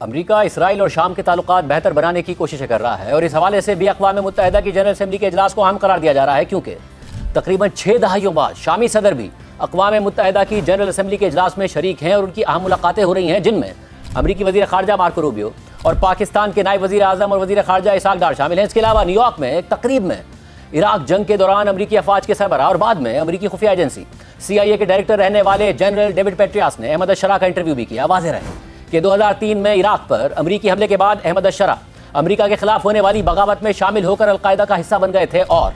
امریکہ اسرائیل اور شام کے تعلقات بہتر بنانے کی کوششیں کر رہا ہے اور اس حوالے سے بھی اقوام متحدہ کی جنرل اسمبلی کے اجلاس کو اہم قرار دیا جا رہا ہے، کیونکہ تقریباً 6 دہائیوں بعد شامی صدر بھی اقوام متحدہ کی جنرل اسمبلی کے اجلاس میں شریک ہیں اور ان کی اہم ملاقاتیں ہو رہی ہیں، جن میں امریکی وزیر خارجہ مارکو روبیو اور پاکستان کے نائب وزیر اعظم اور وزیر خارجہ اسحاق ڈار شامل ہیں۔ اس کے علاوہ نیو یارک میں ایک تقریب میں عراق جنگ کے دوران امریکی افواج کے سربراہ اور بعد میں امریکی خفیہ ایجنسی CIA کے ڈائریکٹر رہنے والے جنرل ڈیوڈ پیٹریاس نے احمد الشرع کا انٹرویو بھی کیا۔ واضح رہے کہ 2003 میں عراق پر امریکی حملے کے بعد احمد الشرع امریکہ کے خلاف ہونے والی بغاوت میں شامل ہو کر القاعدہ کا حصہ بن گئے تھے اور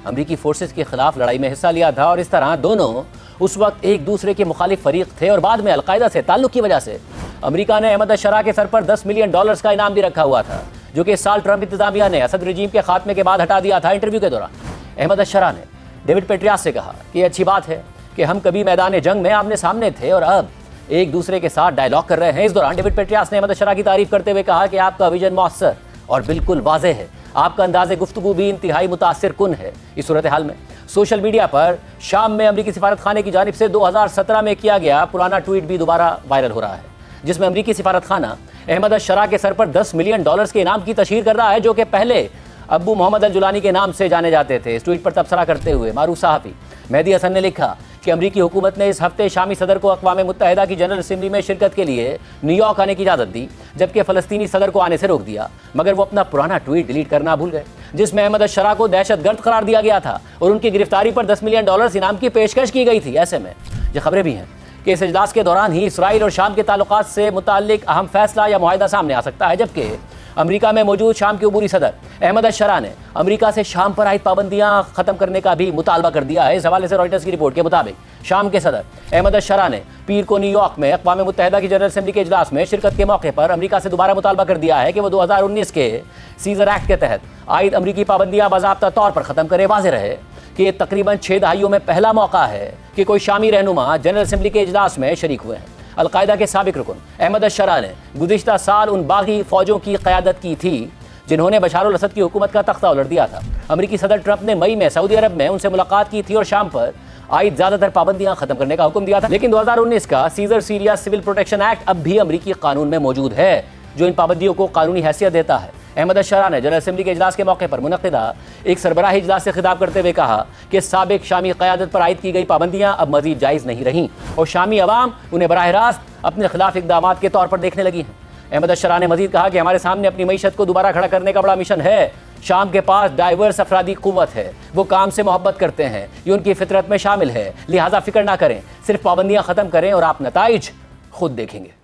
امریکی فورسز کے خلاف لڑائی میں حصہ لیا تھا، اور اس طرح دونوں اس وقت ایک دوسرے کے مخالف فریق تھے، اور بعد میں القاعدہ سے تعلق کی وجہ سے امریکہ نے احمد الشرع کے سر پر $10 ملین کا انعام بھی رکھا ہوا تھا، جو کہ اس سال ٹرمپ انتظامیہ نے اسد رجیم کے خاتمے کے بعد ہٹا دیا تھا۔ انٹرویو کے دوران احمد الشرع نے ڈیوڈ پیٹریاس سے کہا کہ یہ اچھی بات ہے کہ ہم کبھی میدان جنگ میں آمنے سامنے تھے اور اب ایک دوسرے کے ساتھ ڈائلاگ کر رہے ہیں۔ اس دوران ڈیوڈ پیٹریاس نے احمد الشرع کی تعریف کرتے ہوئے کہا کہ آپ کا ویژن مؤثر اور بالکل واضح ہے، آپ کا انداز گفتگو بھی انتہائی متاثر کن ہے۔ اس صورتحال میں سوشل میڈیا پر شام میں امریکی سفارت خانے کی جانب سے 2017 میں کیا گیا پرانا ٹویٹ بھی دوبارہ وائرل ہو رہا ہے، جس میں امریکی سفارت خانہ احمد الشرع کے سر پر $10 ملین کے انعام کی تشہیر کر رہا ہے، جو کہ پہلے ابو محمد الجولانی کے نام سے جانے جاتے تھے۔ اس ٹویٹ پر تبصرہ کرتے ہوئے معروف صحافی مہدی حسن نے لکھا کہ امریکی حکومت نے اس ہفتے شامی صدر کو اقوام متحدہ کی جنرل اسمبلی میں شرکت کے لیے نیو یارک آنے کی اجازت دی، جبکہ فلسطینی صدر کو آنے سے روک دیا، مگر وہ اپنا پرانا ٹویٹ ڈیلیٹ کرنا بھول گئے، جس میں احمد الشرع کو دہشت گرد قرار دیا گیا تھا اور ان کی گرفتاری پر $10 ملین انعام کی پیشکش کی گئی تھی۔ ایسے میں یہ خبریں بھی ہیں کہ اس اجلاس کے دوران ہی اسرائیل اور شام کے تعلقات سے متعلق اہم فیصلہ یا معاہدہ سامنے آ سکتا ہے، جبکہ امریکہ میں موجود شام کے عبوری صدر احمد الشرع نے امریکہ سے شام پر عائد پابندیاں ختم کرنے کا بھی مطالبہ کر دیا ہے۔ اس حوالے سے رائٹرز کی رپورٹ کے مطابق شام کے صدر احمد الشرع نے پیر کو نیو یارک میں اقوام متحدہ کی جنرل اسمبلی کے اجلاس میں شرکت کے موقع پر امریکہ سے دوبارہ مطالبہ کر دیا ہے کہ وہ 2019 کے سیزر ایکٹ کے تحت عائد امریکی پابندیاں باضابطہ طور پر ختم کرے۔ واضح رہے کہ یہ تقریباً 6 دہائیوں میں پہلا موقع ہے کہ کوئی شامی رہنما جنرل اسمبلی کے اجلاس میں شریک ہوئے ہیں۔ القاعدہ کے سابق رکن احمد الشرع نے گزشتہ سال ان باغی فوجوں کی قیادت کی تھی جنہوں نے بشار الاسد کی حکومت کا تختہ الٹ دیا تھا۔ امریکی صدر ٹرمپ نے مئی میں سعودی عرب میں ان سے ملاقات کی تھی اور شام پر عائد زیادہ تر پابندیاں ختم کرنے کا حکم دیا تھا، لیکن 2019 کا Caesar Syria civil protection act اب بھی امریکی قانون میں موجود ہے، جو ان پابندیوں کو قانونی حیثیت دیتا ہے۔ احمد الشرع نے جنرل اسمبلی کے اجلاس کے موقع پر منعقدہ ایک سربراہی اجلاس سے خطاب کرتے ہوئے کہا کہ سابق شامی قیادت پر عائد کی گئی پابندیاں اب مزید جائز نہیں رہیں اور شامی عوام انہیں براہ راست اپنے خلاف اقدامات کے طور پر دیکھنے لگی ہیں۔ احمد الشرع نے مزید کہا کہ ہمارے سامنے اپنی معیشت کو دوبارہ کھڑا کرنے کا بڑا مشن ہے۔ شام کے پاس ڈائیورس افرادی قوت ہے، وہ کام سے محبت کرتے ہیں، یہ ان کی فطرت میں شامل ہے، لہٰذا فکر نہ کریں، صرف پابندیاں ختم کریں اور آپ نتائج خود دیکھیں گے۔